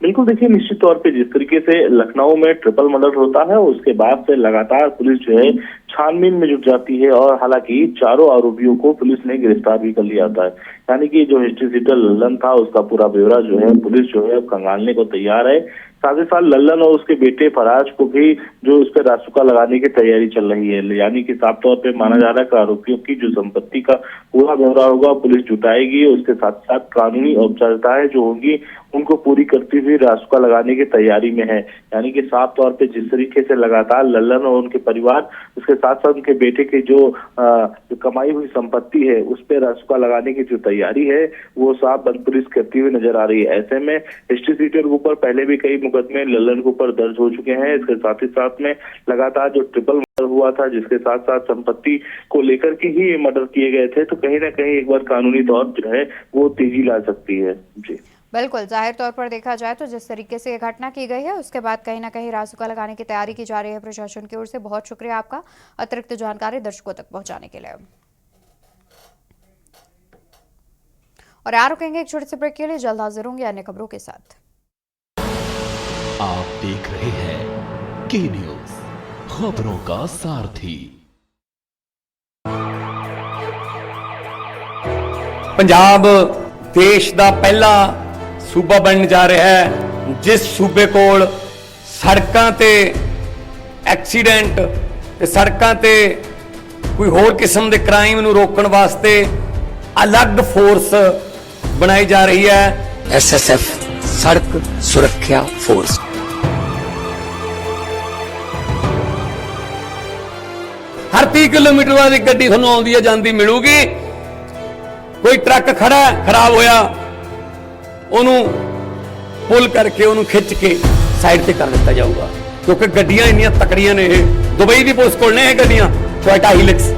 बिल्कुल, देखिए, निश्चित तौर पे जिस तरीके से लखनऊ में ट्रिपल मर्डर होता है उसके बाद से लगातार पुलिस जो है छानबीन में जुट जाती है और हालांकि चारों आरोपियों को पुलिस ने गिरफ्तार भी कर लिया था। यानी कि जो हिस्ट्री शीटर लल्लन था उसका पूरा ब्यौरा जो है पुलिस जो है खंगालने को तैयार है। साथ ही साथ लल्लन और उसके बेटे फराज को भी जो उस पर रासुका लगाने की तैयारी चल रही है। यानी कि साफ तौर पे माना जा रहा है कि आरोपियों की जो संपत्ति का पूरा ब्यौरा होगा पुलिस जुटाएगी। उसके साथ साथ कानूनी औपचारिकताएं जो होंगी उनको पूरी करती हुई रासुका लगाने की तैयारी में है। यानी कि साफ तौर पे जिस तरीके से लगातार लल्लन और उनके परिवार, उसके साथ साथ उनके बेटे की जो कमाई हुई संपत्ति है उस पर रासुका लगाने की जो तैयारी है वो साफ बंद पुलिस करती हुई नजर आ रही है। ऐसे में हिस्ट्री शीटर के ऊपर पहले भी कई मुकदमे लल्लन के ऊपर दर्ज हो चुके हैं। इसके साथ ही साथ में लगातार जो ट्रिपल मर्डर हुआ था जिसके साथ साथ संपत्ति को लेकर के ही ये मर्डर किए गए थे, तो कहीं ना कहीं एक बार कानूनी तौर जो है वो तेजी ला सकती है। जी
बिल्कुल, जाहिर तौर पर देखा जाए तो जिस तरीके से ये घटना की गई है उसके बाद कहीं ना कहीं रासुका लगाने की तैयारी की जा रही है प्रशासन की ओर से। बहुत शुक्रिया आपका अतिरिक्त जानकारी दर्शकों तक पहुंचाने के लिए। और यार रुकेंगे एक छोटे से ब्रेक के लिए, जल्द हाजिर होंगे अन्य खबरों के साथ।
आप देख रहे हैं के न्यूज़, खबरों का सारथी।
पंजाब देश का पहला सूबा बनने जा रहा है जिस सूबे कोल सड़कों ते एक्सीडेंट ते सड़कों ते कोई होर किस्म के क्राइम नूं रोकण वास्ते अलग फोर्स बनाई जा रही है, SSF सड़क सुरक्षा फोर्स। हर 30 किलोमीटर बाद एक गड्डी थानू आउंदी जांदी मिलूगी। कोई ट्रक खड़ा खराब होया ओनू पुल करके ओनू खिंच के साइड पे कर दिता जाऊगा, क्योंकि गड्डियां इन्नियां तकड़ियां ने। दुबई की पुलिस कोल ने गड्डियां टोयोटा हिलिक्स,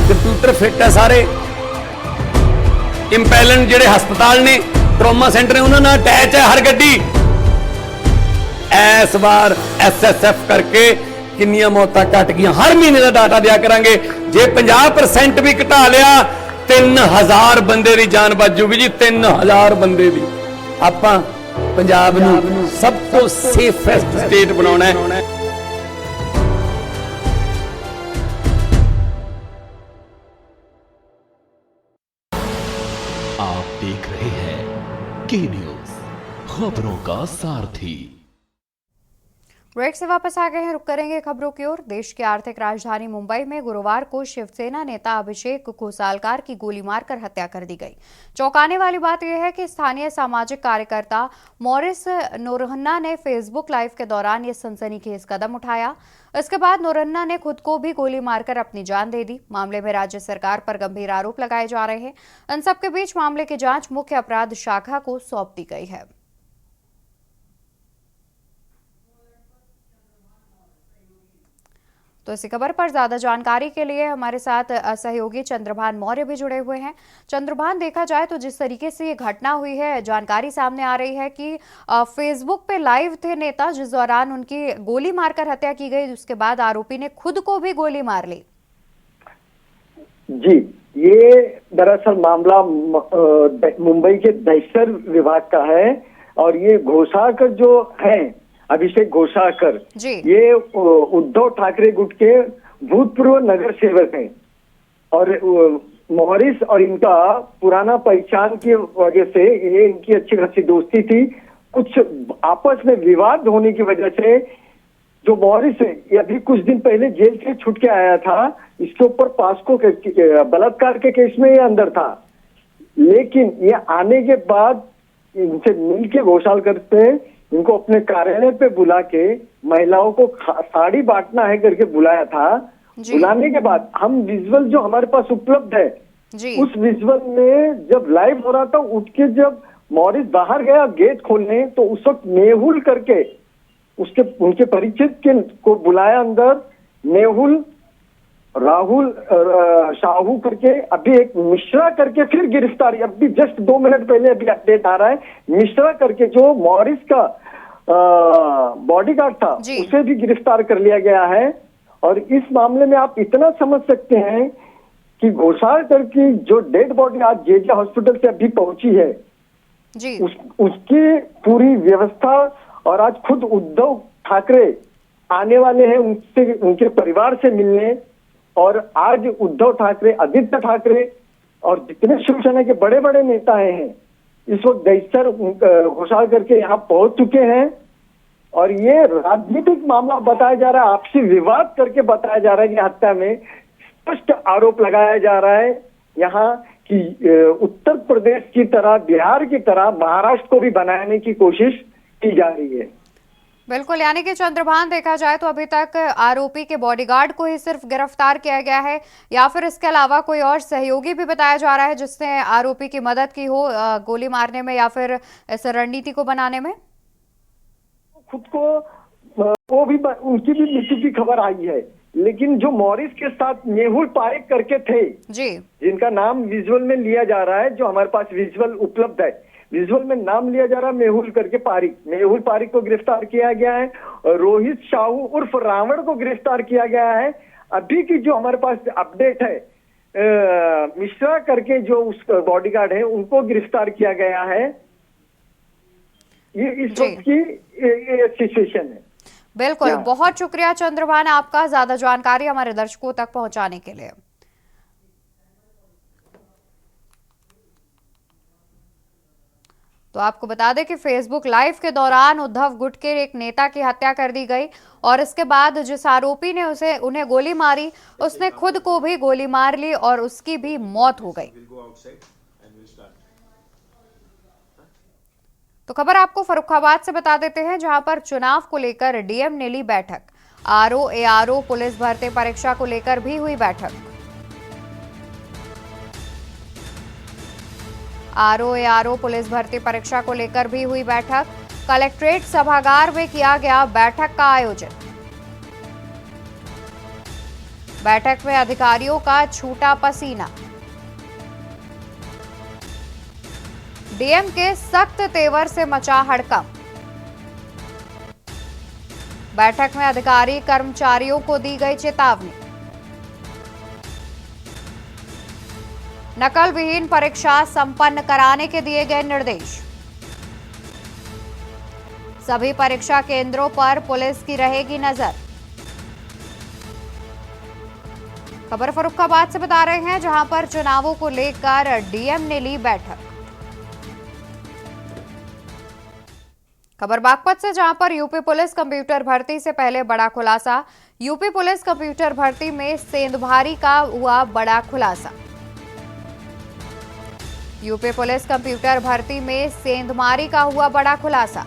कंप्यूटर फिट है सारे। ਇੰਪੈਲਨ ਜਿਹੜੇ ਹਸਪਤਾਲ ਨੇ, ਟਰਾਮਾ ਸੈਂਟਰ ਨੇ, ਉਹਨਾਂ ਨਾਲ ਅਟੈਚ ਹੈ ਹਰ ਗੱਡੀ। ਇਸ ਵਾਰ ਐਸਐਸਐਫ ਕਰਕੇ ਕਿੰਨੀਆਂ ਮੌਤਾਂ ਘਟ ਗਈਆਂ, ਹਰ ਮਹੀਨੇ ਦਾ ਡਾਟਾ ਦਿਆ ਕਰਾਂਗੇ। ਜੇ 50% ਵੀ ਘਟਾ ਲਿਆ 3000 ਬੰਦੇ ਦੀ ਜਾਨ ਬਚ ਜੂਗੀ ਜੀ, 3000 ਬੰਦੇ ਦੀ। ਆਪਾਂ ਪੰਜਾਬ ਨੂੰ ਸਭ ਤੋਂ ਸੇਫੈਸਟ ਸਟੇਟ ਬਣਾਉਣਾ ਹੈ।
आप देख रहे हैं के न्यूज, खबरों का सारथी।
ब्रेक से वापस आ गए हैं, रुक करेंगे खबरों की ओर। देश की आर्थिक राजधानी मुंबई में गुरुवार को शिवसेना नेता अभिषेक घोसालकार की गोली मारकर हत्या कर दी गई। चौंकाने वाली बात यह है कि स्थानीय सामाजिक कार्यकर्ता मॉरिस नोरहन्ना ने फेसबुक लाइव के दौरान ये सनसनीखेज कदम उठाया। इसके बाद नोरहन्ना ने खुद को भी गोली मारकर अपनी जान दे दी। मामले में राज्य सरकार पर गंभीर आरोप लगाए जा रहे हैं। इन सबके बीच मामले की जांच मुख्य अपराध शाखा को सौंप दी गई है। तो इसी खबर पर ज्यादा जानकारी के लिए हमारे साथ सहयोगी चंद्रभान मौर्य भी जुड़े हुए हैं। चंद्रभान, देखा जाए तो जिस तरीके से ये घटना हुई है, जानकारी सामने आ रही है कि फेसबुक पे लाइव थे नेता, जिस दौरान उनकी गोली मारकर हत्या की गई। उसके बाद आरोपी ने खुद को भी गोली मार ली।
जी, ये दरअसल मामला मुंबई के दहशत विभाग का है और ये घोषाकर जो है, अभिषेक घोषाकर, ये उद्धव ठाकरे गुट के भूतपूर्व नगर सेवक हैं और मॉरिस और इनका पुराना पहचान की वजह से ये इनकी अच्छी खासी दोस्ती थी। कुछ आपस में विवाद होने की वजह से जो मॉरिस है, ये अभी कुछ दिन पहले जेल से छूट के आया था। इसके ऊपर पास्को के बलात्कार के केस में ये अंदर था, लेकिन ये आने के बाद इनसे मिल के घोषाल करते इनको अपने कार्यालय पे बुला के महिलाओं को साड़ी बांटना है करके बुलाया था। बुलाने के बाद हम विजुअल जो हमारे पास उपलब्ध है, उस विजुअल में जब लाइव हो रहा था, उठ के जब मॉरिस बाहर गया गेट खोलने, तो उस वक्त मेहुल करके उनके परिचित के को बुलाया अंदर। मेहुल, राहुल शाहू करके, अभी एक मिश्रा करके फिर गिरफ्तारी, अभी जस्ट 2 मिनट पहले अभी अपडेट आ रहा है, मिश्रा करके जो मॉरिस का बॉडीगार्ड था, उसे भी गिरफ्तार कर लिया गया है। और इस मामले में आप इतना समझ सकते हैं कि घोषालकर की जो डेड बॉडी आज जेजे हॉस्पिटल से अभी पहुंची है, उसकी पूरी व्यवस्था, और आज खुद उद्धव ठाकरे आने वाले हैं उनसे, उनके परिवार से मिलने। और आज उद्धव ठाकरे, आदित्य ठाकरे और जितने शिवसेना के बड़े बड़े नेता हैं, इस वक्त दहशत घोषणा करके यहाँ पहुंच चुके हैं। और ये राजनीतिक मामला बताया जा रहा है, आपसी विवाद करके बताया जा रहा है कि हत्या में स्पष्ट आरोप लगाया जा रहा है यहाँ कि उत्तर प्रदेश की तरह, बिहार की तरह महाराष्ट्र को भी बनाने की कोशिश की जा रही है।
बिल्कुल, यानी कि चंद्रभान, देखा जाए तो अभी तक आरोपी के बॉडीगार्ड को ही सिर्फ गिरफ्तार किया गया है, या फिर इसके अलावा कोई और सहयोगी भी बताया जा रहा है जिसने आरोपी की मदद की हो गोली मारने में या फिर इस रणनीति को बनाने में?
खुद को वो भी, उनकी भी मृत्यु की खबर आई है, लेकिन जो मॉरिस के साथ मेहुल पारेख करके थे
जी, जिनका
नाम विजुअल में लिया जा रहा है, जो हमारे पास विजुअल उपलब्ध है, विजुअल में नाम लिया जा रहा है मेहुल करके पारिक, मेहुल पारिक को गिरफ्तार किया गया है। रोहित शाहू उर्फ रावण को गिरफ्तार किया गया है। अभी की जो हमारे पास अपडेट है, मिश्रा करके जो उस बॉडीगार्ड है, उनको गिरफ्तार किया गया है। ये इस वक्त की सिचुएशन है।
बिल्कुल, बहुत शुक्रिया चंद्रभान आपका ज्यादा जानकारी हमारे दर्शकों तक पहुंचाने के लिए। तो आपको बता दें कि फेसबुक लाइव के दौरान उद्धव गुट के एक नेता की हत्या कर दी गई और इसके बाद जिस आरोपी ने उन्हें गोली मारी, उसने खुद को भी गोली मार ली और उसकी भी मौत हो गई। तो खबर आपको फर्रुखाबाद से बता देते हैं, जहां पर चुनाव को लेकर डीएम ने ली बैठक। आरओ एआरओ पुलिस भर्ती परीक्षा को लेकर भी हुई बैठक। आरओ एआरओ पुलिस भर्ती परीक्षा को लेकर भी हुई बैठक। कलेक्ट्रेट सभागार में किया गया बैठक का आयोजन। बैठक में अधिकारियों का छूटा पसीना। डीएम के सख्त तेवर से मचा हड़कंप। बैठक में अधिकारी कर्मचारियों को दी गई चेतावनी। नकल विहीन परीक्षा संपन्न कराने के दिए गए निर्देश। सभी परीक्षा केंद्रों पर पुलिस की रहेगी नजर। खबर फर्रुखाबाद से बता रहे हैं, जहां पर चुनावों को लेकर डीएम ने ली बैठक। खबर बागपत से, जहां पर यूपी पुलिस कंप्यूटर भर्ती से पहले बड़ा खुलासा। यूपी पुलिस कंप्यूटर भर्ती में सेंधमारी का हुआ बड़ा खुलासा। यूपी पुलिस कंप्यूटर भर्ती में सेंधमारी का हुआ बड़ा खुलासा।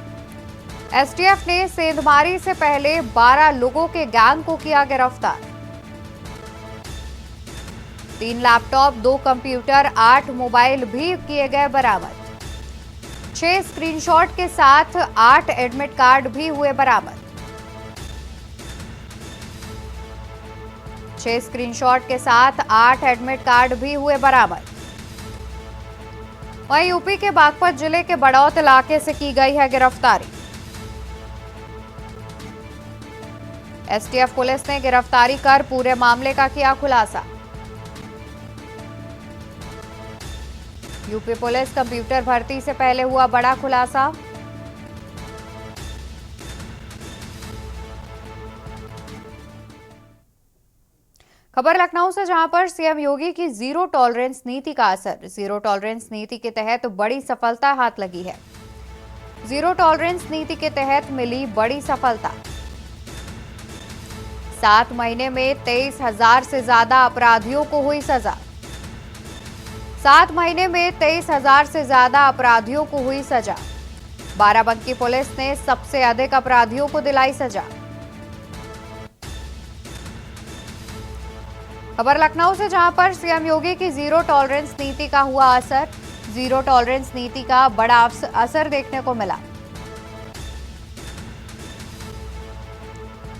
एसटीएफ ने सेंधमारी से पहले 12 लोगों के गैंग को किया गिरफ्तार। 3 लैपटॉप, 2 कंप्यूटर, 8 मोबाइल भी किए गए बरामद। 6 स्क्रीनशॉट के साथ 8 एडमिट कार्ड भी हुए बरामद। 6 स्क्रीनशॉट के साथ 8 एडमिट कार्ड भी हुए बरामद। वहीं यूपी के बागपत जिले के बड़ौत इलाके से की गई है गिरफ्तारी। एसटीएफ पुलिस ने गिरफ्तारी कर पूरे मामले का किया खुलासा। यूपी पुलिस कंप्यूटर भर्ती से पहले हुआ बड़ा खुलासा। खबर लखनऊ से, जहां पर सीएम योगी की जीरो टॉलरेंस नीति का असर। जीरो टॉलरेंस नीति के तहत बड़ी सफलता हाथ लगी है। जीरो टॉलरेंस नीति के तहत मिली बड़ी सफलता। 7 महीने में 23,000 से ज्यादा अपराधियों को हुई सजा। 7 महीने में 23,000 से ज्यादा अपराधियों को हुई सजा। बाराबंकी पुलिस ने सबसे अधिक अपराधियों को दिलाई सजा। खबर लखनऊ से, जहां पर सीएम योगी की जीरो टॉलरेंस नीति का हुआ असर। जीरो टॉलरेंस नीति का बड़ा असर देखने को मिला,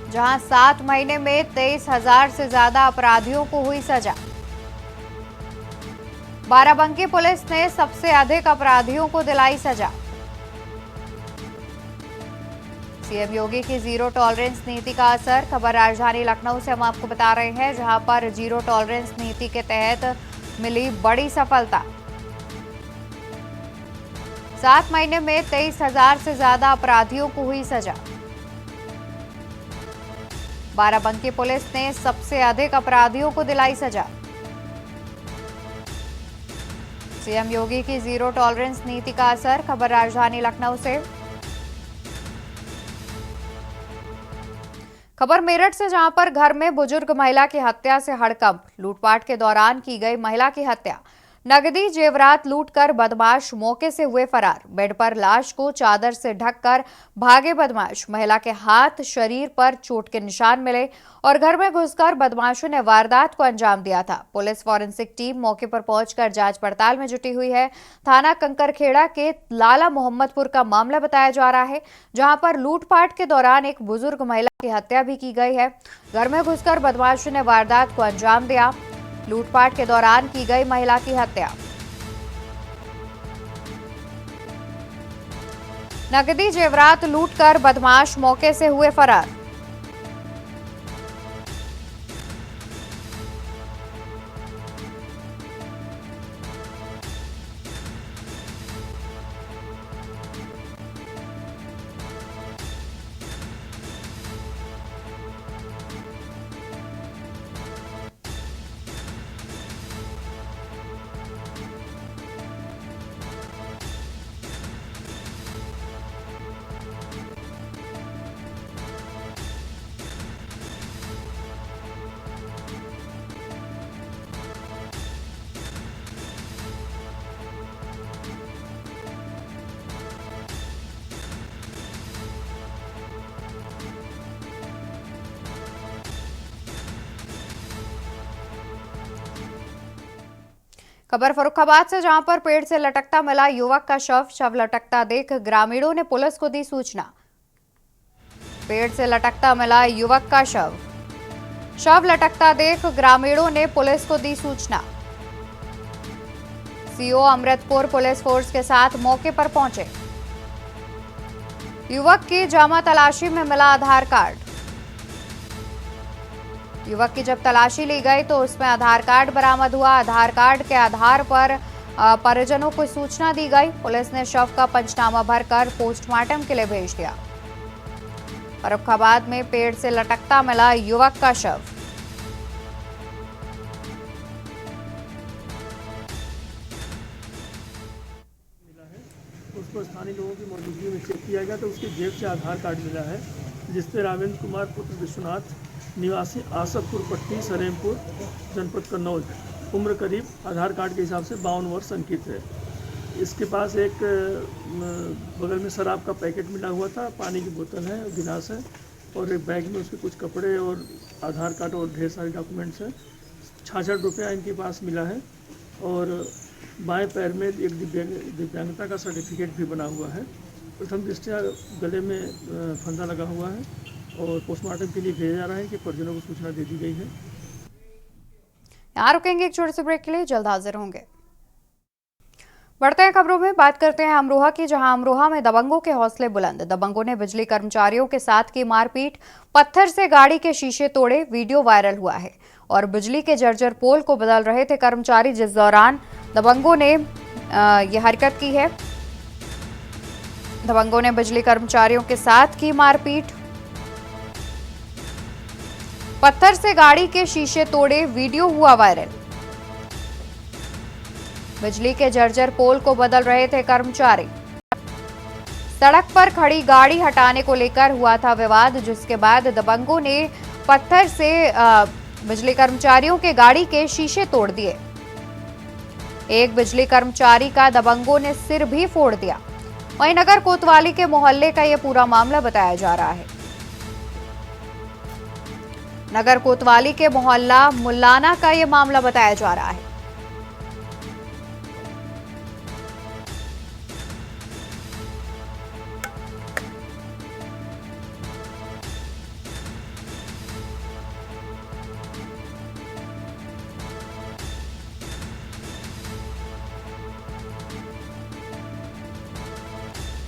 जहां 7 महीने में 23,000 से ज्यादा अपराधियों को हुई सजा। बाराबंकी पुलिस ने सबसे अधिक अपराधियों को दिलाई सजा। सीएम योगी की जीरो टॉलरेंस नीति का असर। खबर राजधानी लखनऊ से हम आपको बता रहे हैं, जहां पर जीरो टॉलरेंस नीति के तहत मिली बड़ी सफलता। 7 महीने में 23,000 से ज्यादा अपराधियों को हुई सजा। बाराबंकी पुलिस ने सबसे अधिक अपराधियों को दिलाई सजा। सीएम योगी की जीरो टॉलरेंस नीति का असर। खबर राजधानी लखनऊ से। खबर मेरठ से, जहां पर घर में बुजुर्ग महिला की हत्या से हड़कंप। लूटपाट के दौरान की गई महिला की हत्या। नगदी जेवरात लूटकर बदमाश मौके से हुए फरार। बेड पर लाश को चादर से ढककर भागे बदमाश। महिला के हाथ, शरीर पर चोट के निशान मिले और घर में घुसकर बदमाशों ने वारदात को अंजाम दिया था। पुलिस फॉरेंसिक टीम मौके पर पहुंचकर जांच पड़ताल में जुटी हुई है। थाना कंकरखेड़ा के लाला मोहम्मदपुर का मामला बताया जा रहा है, जहां पर लूटपाट के दौरान एक बुजुर्ग महिला की हत्या भी की गई है। घर में घुसकर बदमाशों ने वारदात को अंजाम दिया। लूटपाट के दौरान की गई महिला की हत्या। नगदी जेवरात लूटकर बदमाश मौके से हुए फरार। खबर फर्रुखाबाद से, जहां पर पेड़ से लटकता मिला युवक का शव लटकता देख ग्रामीणों ने पुलिस को दी सूचना। पेड़ से लटकता मिला युवक का शव लटकता देख ग्रामीणों ने पुलिस को दी सूचना। सीओ अमृतपुर पुलिस फोर्स के साथ मौके पर पहुंचे। युवक की जामा तलाशी में मिला आधार कार्ड। युवक की जब तलाशी ली गई तो उसमें आधार कार्ड बरामद हुआ। आधार कार्ड के आधार पर परिजनों को सूचना दी गई। पुलिस ने शव का पंचनामा भरकर पोस्टमार्टम के लिए भेज दिया। फर्रुखाबाद में पेड़ से लटकता मिला युवक का शव।
उसको स्थानीय लोगों की मौजूदगी में चेक किया गया तो उसकी जेब से आधार कार्ड मिला है, जिससे रामेंद्र कुमार पुत्र विश्वनाथ निवासी आसफपुर पट्टी सरेमपुर जनपद कन्नौज, उम्र करीब आधार कार्ड के हिसाब से 52 वर्ष अंकित है। इसके पास एक बगल में शराब का पैकेट मिला हुआ था, पानी की बोतल है, गिलास है और एक बैग में उसके कुछ कपड़े और आधार कार्ड और ढेर सारे डॉक्यूमेंट्स हैं। 66 रुपया इनके पास मिला है और बाएं पैर में एक दिव्यांगता का सर्टिफिकेट भी बना हुआ है। प्रथम दृष्टया गले में फंदा लगा हुआ है और पोस्टमार्टम के लिए भेजा जा रहा है कि परिजनों को सूचना दे दी गई है।
यहाँ रुकेंगे एक छोटे से ब्रेक के लिए, जल्द हाजिर होंगे। बढ़ते हैं खबरों में, बात करते हैं अमरोहा की, जहां अमरोहा में दबंगों के हौसले बुलंद। दबंगों ने बिजली कर्मचारियों के साथ की मारपीट, पत्थर से गाड़ी के शीशे तोड़े, वीडियो वायरल हुआ है और बिजली के जर्जर पोल को बदल रहे थे कर्मचारी, जिस दौरान दबंगों ने यह हरकत की है। दबंगों ने बिजली कर्मचारियों के साथ की मारपीट, पत्थर से गाड़ी के शीशे तोड़े, वीडियो हुआ वायरल। बिजली के जर्जर पोल को बदल रहे थे कर्मचारी। सड़क पर खड़ी गाड़ी हटाने को लेकर हुआ था विवाद, जिसके बाद दबंगों ने पत्थर से बिजली कर्मचारियों के गाड़ी के शीशे तोड़ दिए। एक बिजली कर्मचारी का दबंगों ने सिर भी फोड़ दिया। वहीं नगर कोतवाली के मोहल्ले का यह पूरा मामला बताया जा रहा है। नगर कोतवाली के मोहल्ला मुल्लाना का यह मामला बताया जा रहा है।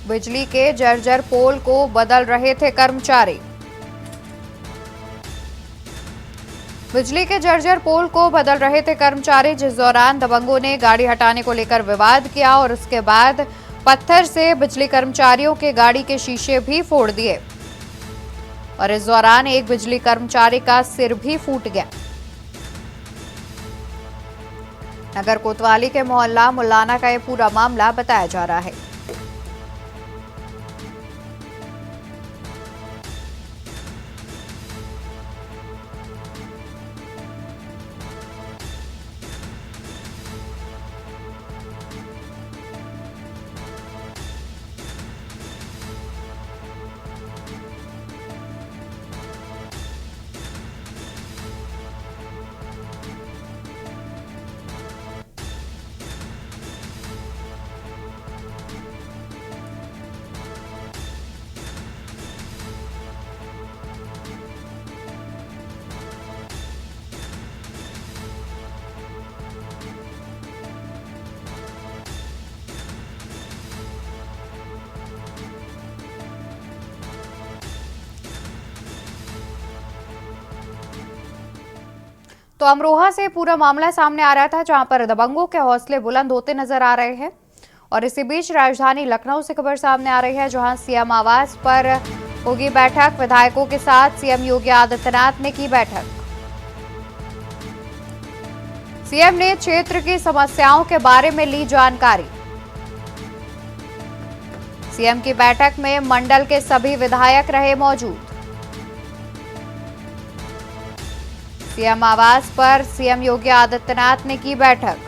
बिजली के जर्जर पोल को बदल रहे थे कर्मचारी। बिजली के जर्जर पोल को बदल रहे थे कर्मचारी, जिस दौरान दबंगों ने गाड़ी हटाने को लेकर विवाद किया और उसके बाद पत्थर से बिजली कर्मचारियों के गाड़ी के शीशे भी फोड़ दिए और इस दौरान एक बिजली कर्मचारी का सिर भी फूट गया। नगर कोतवाली के मोहल्ला मुल्लाना का यह पूरा मामला बताया जा रहा है। तो अमरोहा से पूरा मामला सामने आ रहा था, जहां पर दबंगों के हौसले बुलंद होते नजर आ रहे हैं। और इसी बीच राजधानी लखनऊ से खबर सामने आ रही है, जहां सीएम आवास पर होगी बैठक। विधायकों के साथ सीएम योगी आदित्यनाथ ने की बैठक। सीएम ने क्षेत्र की समस्याओं के बारे में ली जानकारी। सीएम की बैठक में मंडल के सभी विधायक रहे मौजूद। सीएम आवास पर सीएम योगी आदित्यनाथ ने की बैठक।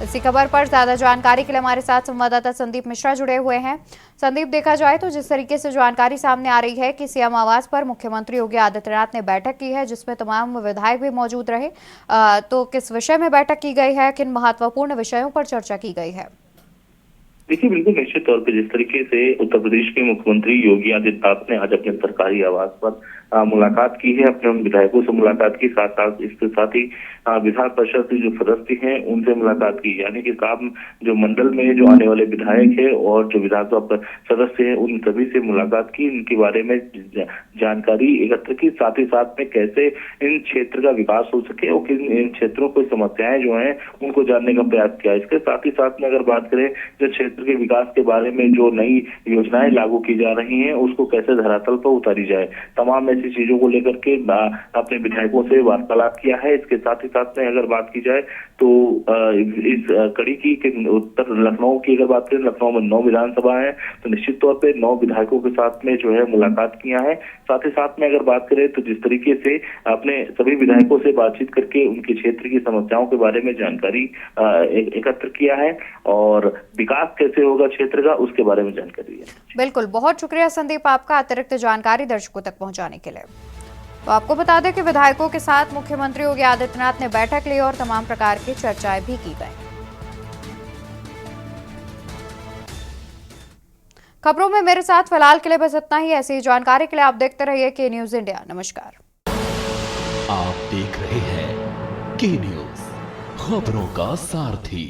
इसी खबर पर ज्यादा जानकारी के लिए हमारे साथ संवाददाता संदीप मिश्रा जुड़े हुए हैं। संदीप, देखा जाए तो जिस तरीके से जानकारी सामने आ रही है कि सीएम आवास पर मुख्यमंत्री योगी आदित्यनाथ ने बैठक की है, जिसमें तमाम विधायक भी मौजूद रहे, तो किस विषय में बैठक की गई है, किन महत्वपूर्ण विषयों पर चर्चा की गई है?
देखिए, बिल्कुल निश्चित तौर पे जिस तरीके से उत्तर प्रदेश के मुख्यमंत्री योगी आदित्यनाथ ने आज अपने सरकारी आवास पर मुलाकात की है, अपने उन विधायकों से मुलाकात की, इसके साथ ही विधान परिषद के जो सदस्य हैं उनसे मुलाकात की, यानी कि काम जो मंडल में जो आने वाले विधायक है और जो विधानसभा सदस्य हैं उन सभी से मुलाकात की, इनके बारे में जानकारी एकत्र की, साथ ही साथ में कैसे इन क्षेत्र का विकास हो सके और किन इन क्षेत्रों की समस्याएं जो हैं उनको जानने का प्रयास किया। इसके साथ ही साथ में अगर बात करें जो क्षेत्र के विकास के बारे में जो नई योजनाएं लागू की जा रही हैं उसको कैसे धरातल पर उतारी जाए, तमाम ऐसी चीजों को लेकर के अपने विधायकों से वार्तालाप किया है। इसके साथ ही साथ में अगर बात की जाए तो इस कड़ी की उत्तर लखनऊ की अगर बात करें, लखनऊ में 9 विधानसभा है तो निश्चित तौर पे 9 विधायकों के साथ में जो है मुलाकात किया है। साथ ही साथ में अगर बात करें तो जिस तरीके से अपने सभी विधायकों से बातचीत करके उनके क्षेत्र की समस्याओं के बारे में जानकारी एकत्र किया है और विकास कैसे होगा क्षेत्र का उसके बारे में जानकारी है।
बिल्कुल, बहुत शुक्रिया संदीप आपका अतिरिक्त जानकारी दर्शकों तक पहुंचाने के लिए। तो आपको बता दें कि विधायकों के साथ मुख्यमंत्री योगी आदित्यनाथ ने बैठक ली और तमाम प्रकार की चर्चाएं भी की गई। खबरों में मेरे साथ फिलहाल के लिए बस इतना ही। ऐसी जानकारी के लिए आप देखते रहिए के न्यूज इंडिया। नमस्कार।
आप देख रहे हैं के न्यूज, खबरों का सारथी।